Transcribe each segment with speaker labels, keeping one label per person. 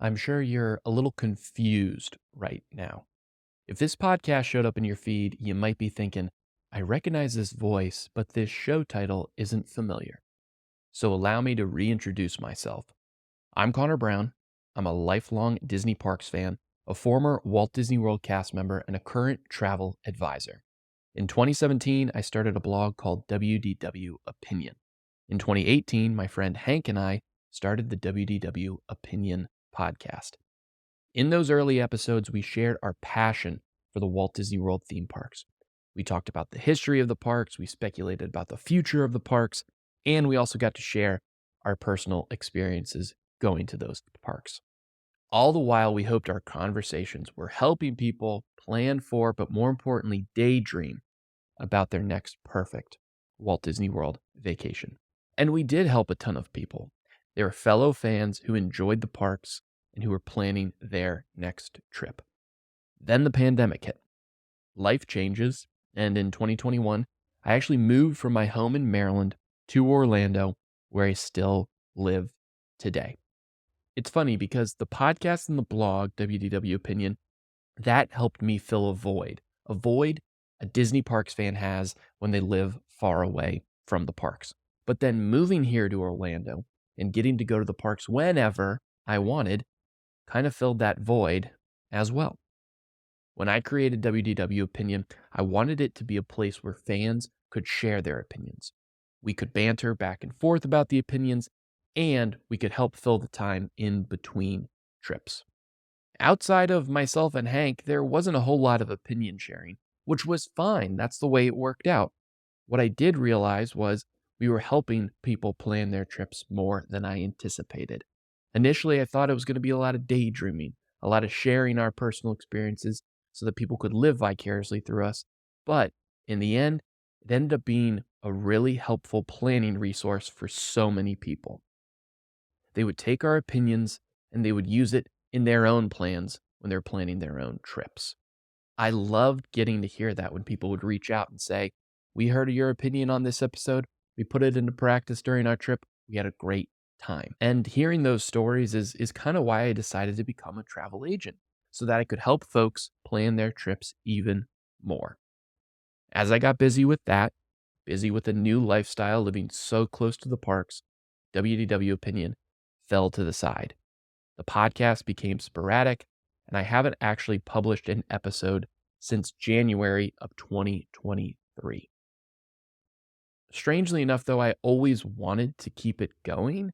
Speaker 1: I'm sure you're a little confused right now. If this podcast showed up in your feed, you might be thinking, I recognize this voice, but this show title isn't familiar. So allow me to reintroduce myself. I'm Connor Brown. I'm a lifelong Disney Parks fan, a former Walt Disney World cast member, and a current travel advisor. In 2017, I started a blog called WDW Opinion. In 2018, my friend Hank and I started the WDW Opinion podcast. In those early episodes, we shared our passion for the Walt Disney World theme parks. We talked about the history of the parks, we speculated about the future of the parks, and we also got to share our personal experiences going to those parks. All the while, we hoped our conversations were helping people plan for, but more importantly, daydream about their next perfect Walt Disney World vacation. And we did help a ton of people. They were fellow fans who enjoyed the parks and who were planning their next trip. Then the pandemic hit. Life changes, and in 2021, I actually moved from my home in Maryland to Orlando, where I still live today. It's funny because the podcast and the blog, WDW Opinion, that helped me fill a void a Disney Parks fan has when they live far away from the parks. But then moving here to Orlando and getting to go to the parks whenever I wanted kind of filled that void as well. When I created WDW Opinion, I wanted it to be a place where fans could share their opinions. We could banter back and forth about the opinions, and we could help fill the time in between trips. Outside of myself and Hank, there wasn't a whole lot of opinion sharing, which was fine. That's the way it worked out. What I did realize was we were helping people plan their trips more than I anticipated. Initially, I thought it was going to be a lot of daydreaming, a lot of sharing our personal experiences so that people could live vicariously through us. But in the end, it ended up being a really helpful planning resource for so many people. They would take our opinions and they would use it in their own plans when they're planning their own trips. I loved getting to hear that when people would reach out and say, we heard your opinion on this episode. We put it into practice during our trip. We had a great time. And hearing those stories is kind of why I decided to become a travel agent, so that I could help folks plan their trips even more. As I got busy with that, busy with a new lifestyle living so close to the parks, WDW Opinion fell to the side. The podcast became sporadic, and I haven't actually published an episode since January of 2023. Strangely enough, though, I always wanted to keep it going.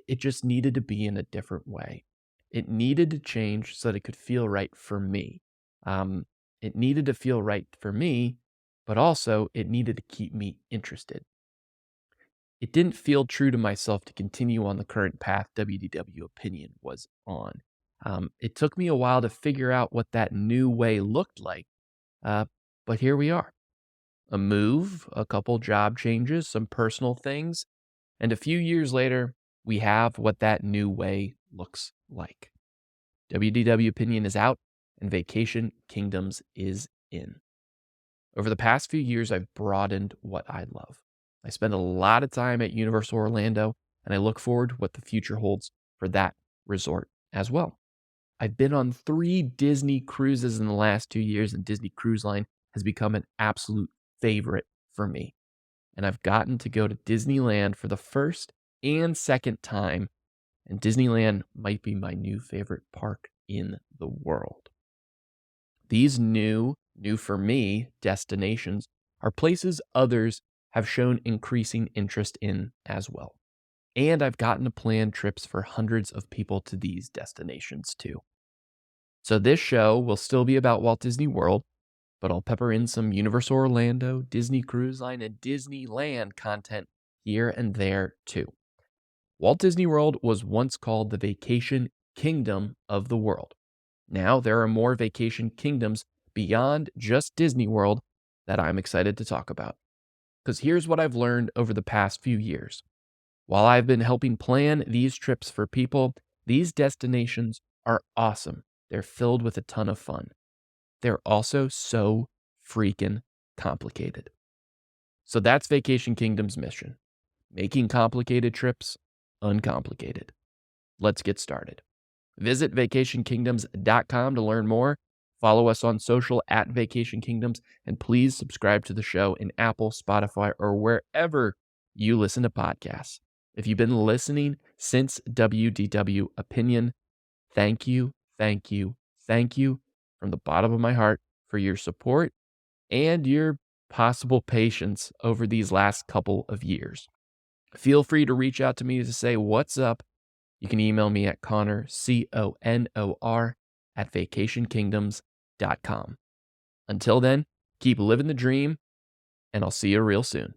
Speaker 1: It just needed to be in a different way. It needed to change so that it could feel right for me. It needed to feel right for me, but also it needed to keep me interested. It didn't feel true to myself to continue on the current path WDW Opinion was on. It took me a while to figure out what that new way looked like, but here we are. A move, a couple job changes, some personal things, and a few years later, we have what that new way looks like. WDW Opinion is out, and Vacation Kingdoms is in. Over the past few years, I've broadened what I love. I spend a lot of time at Universal Orlando, and I look forward to what the future holds for that resort as well. I've been on 3 Disney cruises in the last 2 years, and Disney Cruise Line has become an absolute favorite for me. And I've gotten to go to Disneyland for the first and second time, and Disneyland might be my new favorite park in the world. These new for me, destinations are places others have shown increasing interest in as well. And I've gotten to plan trips for hundreds of people to these destinations too. So this show will still be about Walt Disney World, but I'll pepper in some Universal Orlando, Disney Cruise Line, and Disneyland content here and there too. Walt Disney World was once called the Vacation Kingdom of the world. Now there are more vacation kingdoms beyond just Disney World that I'm excited to talk about. Because here's what I've learned over the past few years. While I've been helping plan these trips for people, these destinations are awesome. They're filled with a ton of fun. They're also so freaking complicated. So that's Vacation Kingdom's mission, making complicated trips uncomplicated. Let's get started. Visit vacationkingdoms.com to learn more. Follow us on social at Vacation Kingdoms, and please subscribe to the show in Apple, Spotify, or wherever you listen to podcasts. If you've been listening since WDW Opinion, thank you, thank you, thank you from the bottom of my heart for your support and your possible patience over these last couple of years. Feel free to reach out to me to say what's up. You can email me at Conor, CONOR, at vacationkingdoms.com. Until then, keep living the dream, and I'll see you real soon.